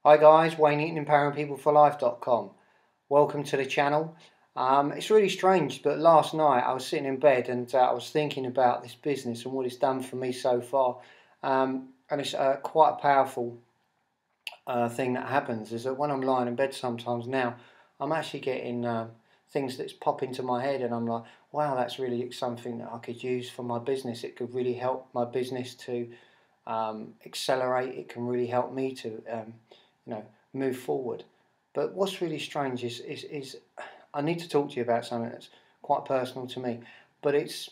Hi guys, Wayne Eaton, empoweringpeopleforlife.com. Welcome to the channel. It's really strange, but last night I was sitting in bed and I was thinking about this business and what it's done for me so far. And it's quite a powerful thing that happens, is that when I'm lying in bed sometimes now, I'm actually getting things that pop into my head and I'm like, wow, that's really something that I could use for my business. It could really help my business to accelerate. It can really help me to move forward. But what's really strange is I need to talk to you about something that's quite personal to me, but it's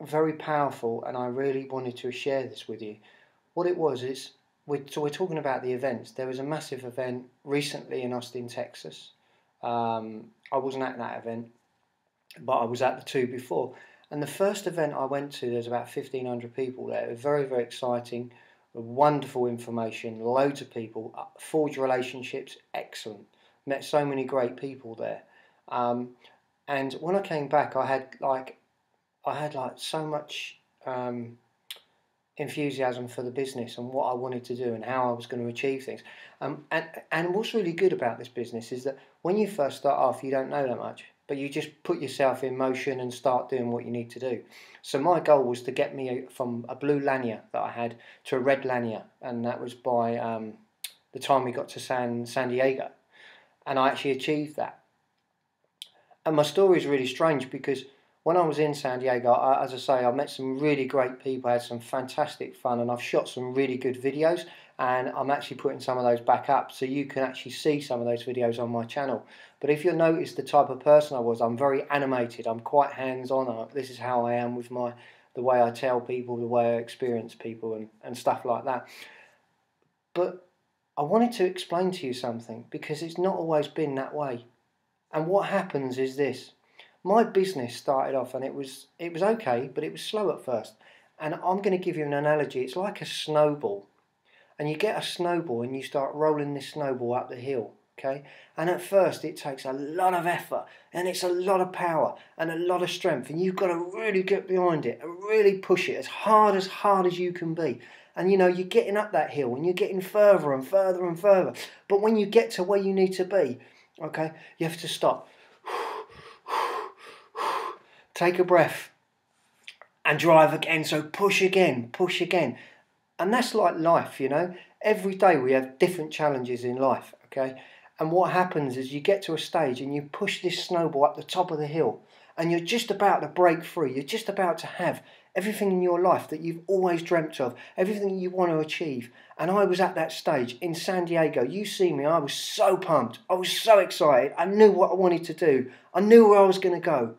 very powerful, and I really wanted to share this with you. What it was is we're talking about the events. There was a massive event recently in Austin, Texas. I wasn't at that event, but I was at the two before. And the first event I went to, there's about 1,500 people there. It was very, very exciting, wonderful information, loads of people, forged relationships, excellent. Met so many great people there. And when I came back, I had so much enthusiasm for the business and what I wanted to do and how I was going to achieve things. And what's really good about this business is that when you first start off, you don't know that much, but you just put yourself in motion and start doing what you need to do. So my goal was to get me from a blue lanyard that I had to a red lanyard, and that was by the time we got to San Diego, and I actually achieved that. And my story is really strange because when I was in San Diego, as I say, I met some really great people, I had some fantastic fun, and I've shot some really good videos, and I'm actually putting some of those back up so you can actually see some of those videos on my channel. But if you'll notice the type of person I was, I'm very animated, I'm quite hands-on. This is how I am with the way I tell people, the way I experience people and stuff like that. But I wanted to explain to you something, because it's not always been that way. And what happens is this. My business started off and it was okay, but it was slow at first. And I'm going to give you an analogy. It's like a snowball. And you get a snowball and you start rolling this snowball up the hill, okay? And at first it takes a lot of effort and it's a lot of power and a lot of strength, and you've got to really get behind it and really push it as hard as you can be. And you know, you're getting up that hill and you're getting further and further and further. But when you get to where you need to be, okay, you have to stop. Take a breath and drive again. So push again, push again. And that's like life, you know. Every day we have different challenges in life, okay? And what happens is you get to a stage and you push this snowball up the top of the hill and you're just about to break free. You're just about to have everything in your life that you've always dreamt of, everything you want to achieve. And I was at that stage in San Diego. You see me, I was so pumped. I was so excited. I knew what I wanted to do. I knew where I was going to go.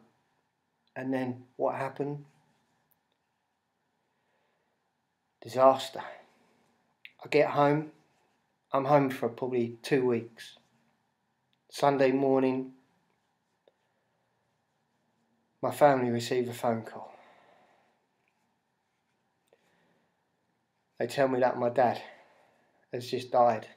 And then what happened? Disaster. I get home. I'm home for probably 2 weeks. Sunday morning, my family receive a phone call. They tell me that my dad has just died.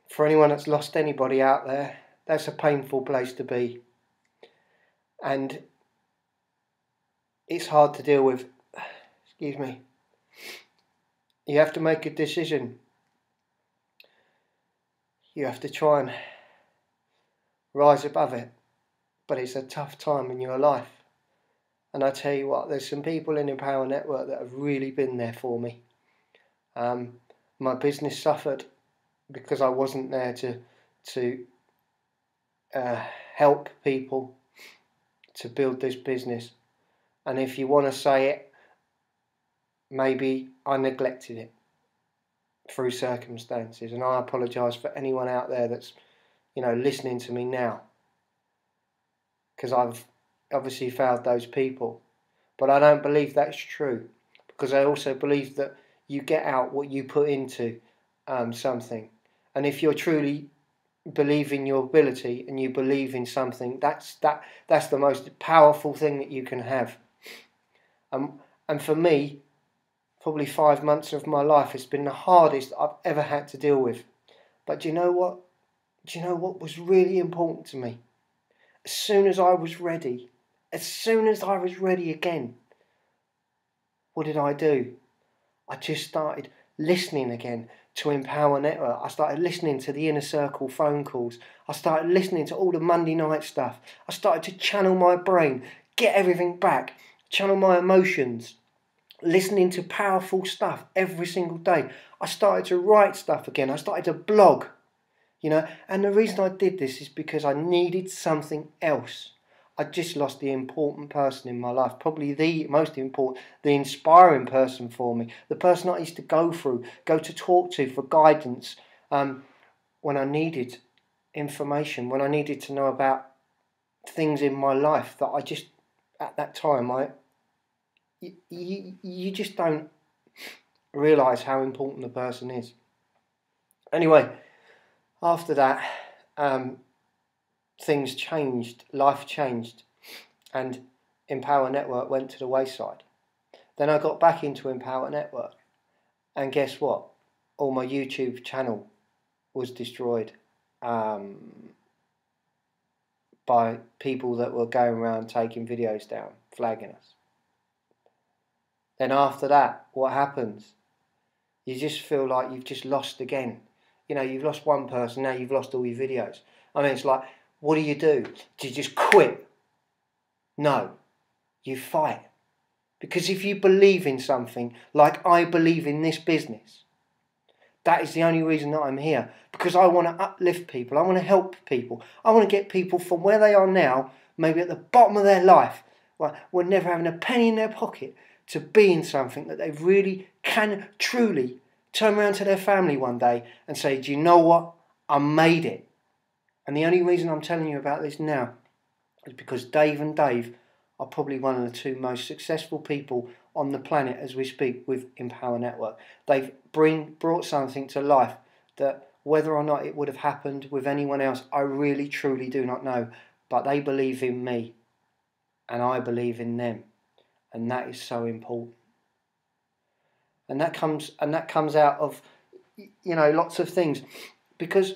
For anyone that's lost anybody out there, that's a painful place to be. And it's hard to deal with. Excuse me. You have to make a decision. You have to try and rise above it. But it's a tough time in your life. And I tell you what, there's some people in Empower Network that have really been there for me. My business suffered because I wasn't there to help people to build this business. And if you want to say it, maybe I neglected it through circumstances. And I apologise for anyone out there that's, listening to me now, because I've obviously failed those people. But I don't believe that's true, because I also believe that you get out what you put into something. And if you're truly believe in your ability and you believe in something, that's the most powerful thing that you can have. And for me, probably 5 months of my life has been the hardest I've ever had to deal with. But do you know what? Do you know what was really important to me? As soon as I was ready again, what did I do? I just started listening again to Empower Network. I started listening to the Inner Circle phone calls. I started listening to all the Monday night stuff. I started to channel my brain, get everything back, channel my emotions, listening to powerful stuff every single day. I started to write stuff again. I started to blog, and the reason I did this is because I needed something else. I just lost the important person in my life, probably the most important, the inspiring person for me, the person I used to go to talk to for guidance when I needed information, when I needed to know about things in my life that I just, at that time, you just don't realise how important the person is. Anyway, after that, things changed, life changed, and Empower Network went to the wayside. Then I got back into Empower Network, and guess what? All my YouTube channel was destroyed by people that were going around taking videos down, flagging us. Then after that, what happens? You just feel like you've just lost again. You've lost one person, now you've lost all your videos. I mean, it's like, what do? Do you just quit? No, you fight. Because if you believe in something, like I believe in this business, that is the only reason that I'm here. Because I want to uplift people, I want to help people, I want to get people from where they are now, maybe at the bottom of their life, with never having a penny in their pocket, to be in something that they really can truly turn around to their family one day and say, do you know what? I made it. And the only reason I'm telling you about this now is because Dave and Dave are probably one of the two most successful people on the planet as we speak with Empower Network. They've brought something to life that whether or not it would have happened with anyone else, I really truly do not know. But they believe in me and I believe in them. And that is so important. And that comes out of lots of things, because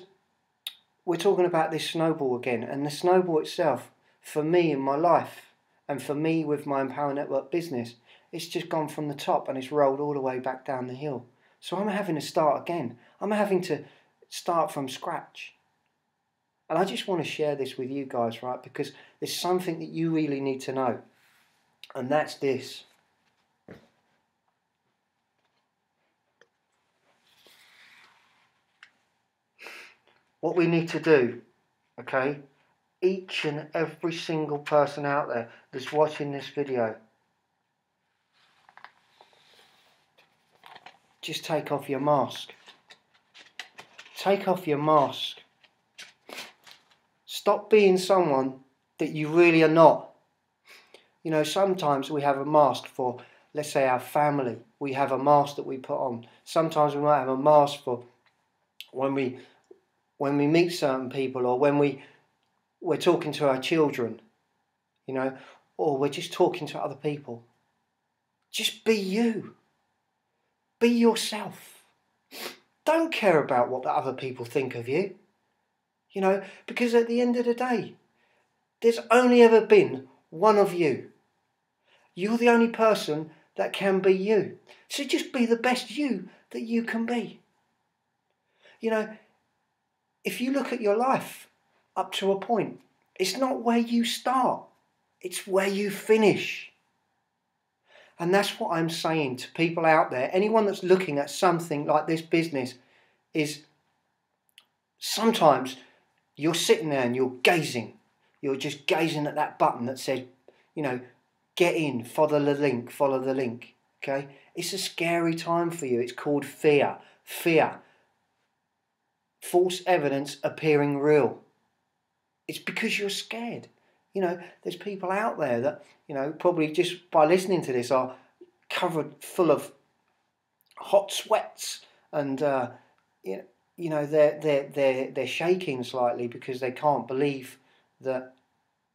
we're talking about this snowball again, and the snowball itself, for me in my life and for me with my Empower Network business, it's just gone from the top and it's rolled all the way back down the hill. So I'm having to start again. I'm having to start from scratch. And I just want to share this with you guys, right? Because there's something that you really need to know. And that's this. What we need to do, okay? Each and every single person out there that's watching this video, just take off your mask. Take off your mask. Stop being someone that you really are not. Sometimes we have a mask for, let's say, our family. We have a mask that we put on. Sometimes we might have a mask for when we meet certain people, or when we're talking to our children, or we're just talking to other people. Just be you. Be yourself. Don't care about what the other people think of you. Because at the end of the day, there's only ever been one of you. You're the only person that can be you. So just be the best you that you can be. If you look at your life up to a point, it's not where you start, it's where you finish. And that's what I'm saying to people out there. Anyone that's looking at something like this business, is sometimes you're sitting there and you're just gazing at that button that says, get in, follow the link, okay? It's a scary time for you. It's called fear. False evidence appearing real. It's because you're scared. There's people out there that, probably just by listening to this are covered full of hot sweats, and they're shaking slightly because they can't believe that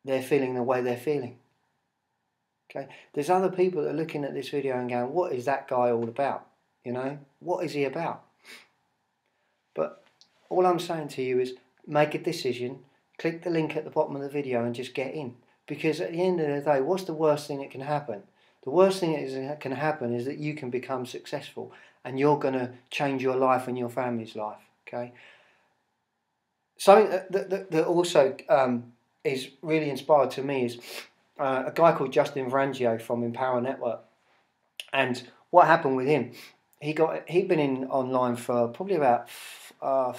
they're feeling the way they're feeling. Okay, there's other people that are looking at this video and going, what is that guy all about? What is he about? But all I'm saying to you is make a decision, click the link at the bottom of the video and just get in. Because at the end of the day, what's the worst thing that can happen? The worst thing that can happen is that you can become successful and you're going to change your life and your family's life. Okay. Something that also is really inspired to me is a guy called Justin Vrangio from Empower Network. And what happened with him? He'd been in online for probably about 4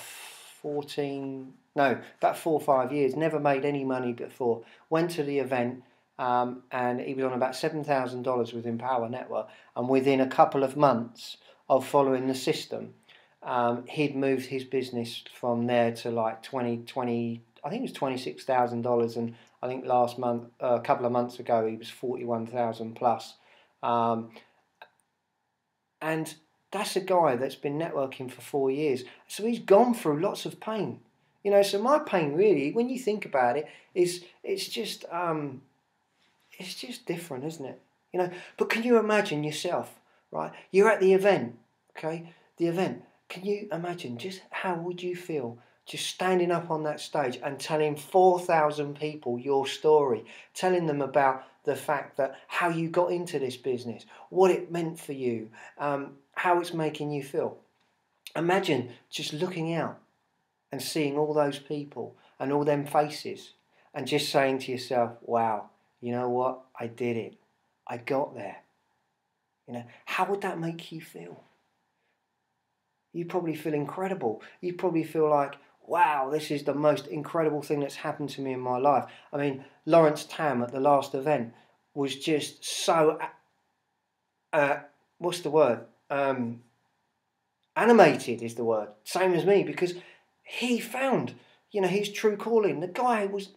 or 5 years. Never made any money before. Went to the event, and he was on about $7,000 with Empower Network. And within a couple of months of following the system, he'd moved his business from there to like 20. I think it was $26,000, and I think last month, a couple of months ago, he was 41,000 plus. And that's a guy that's been networking for 4 years. So he's gone through lots of pain. You know, so my pain really, when you think about it, it's just different, isn't it? You know, but can you imagine yourself, right? You're at the event, okay? The event. Can you imagine just how would you feel just standing up on that stage and telling 4,000 people your story, telling them about the fact that how you got into this business, what it meant for you, how it's making you feel. Imagine just looking out and seeing all those people and all them faces and just saying to yourself, wow, you know what, I did it, I got there. You know, how would that make you feel? You probably feel incredible. You probably feel like, wow, this is the most incredible thing that's happened to me in my life. I mean, Lawrence Tam at the last event was just so, what's the word? Animated is the word. Same as me, because he found, you know, his true calling. The guy was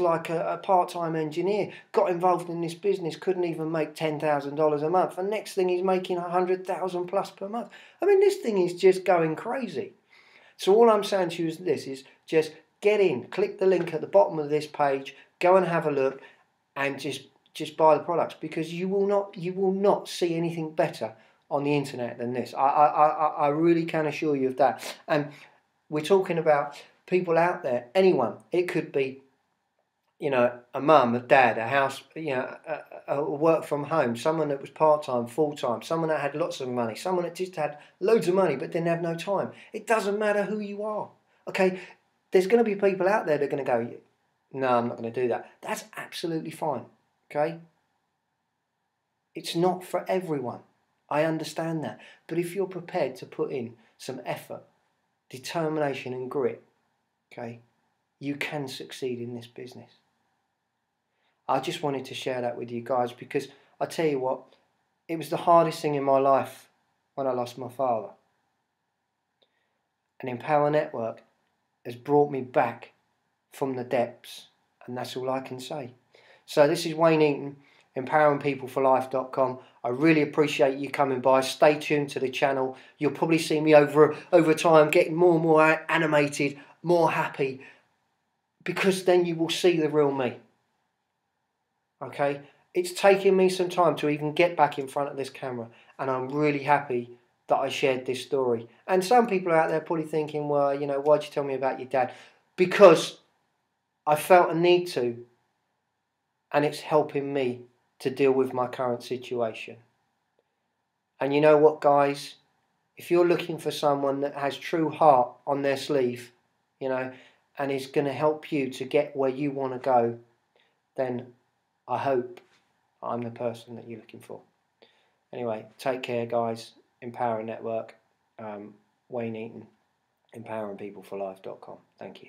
like a part-time engineer, got involved in this business, couldn't even make $10,000 a month, and next thing he's making 100,000 plus per month. I mean, this thing is just going crazy. So all I'm saying to you is this, is just get in, click the link at the bottom of this page, go and have a look, and just buy the products, because you will not see anything better on the internet than this. I really can assure you of that. And we're talking about people out there, anyone. It could be, you know, a mum, a dad, a house, you know, a work from home, someone that was part-time, full-time, someone that had lots of money, someone that just had loads of money but didn't have no time. It doesn't matter who you are, okay? There's going to be people out there that are going to go, no, I'm not going to do that. That's absolutely fine, okay? It's not for everyone. I understand that. But if you're prepared to put in some effort, determination and grit, okay, you can succeed in this business. I just wanted to share that with you guys, because I tell you what, it was the hardest thing in my life when I lost my father. And Empower Network has brought me back from the depths, and that's all I can say. So this is Wayne Eaton, empoweringpeopleforlife.com. I really appreciate you coming by. Stay tuned to the channel. You'll probably see me over time getting more and more animated, more happy, because then you will see the real me. Okay, it's taken me some time to even get back in front of this camera, and I'm really happy that I shared this story. And some people out there probably thinking, well, you know, why'd you tell me about your dad? Because I felt a need to, and it's helping me to deal with my current situation. And you know what, guys? If you're looking for someone that has true heart on their sleeve, you know, and is going to help you to get where you want to go, then I hope I'm the person that you're looking for. Anyway, take care, guys. Empower Network, Wayne Eaton, empoweringpeopleforlife.com. Thank you.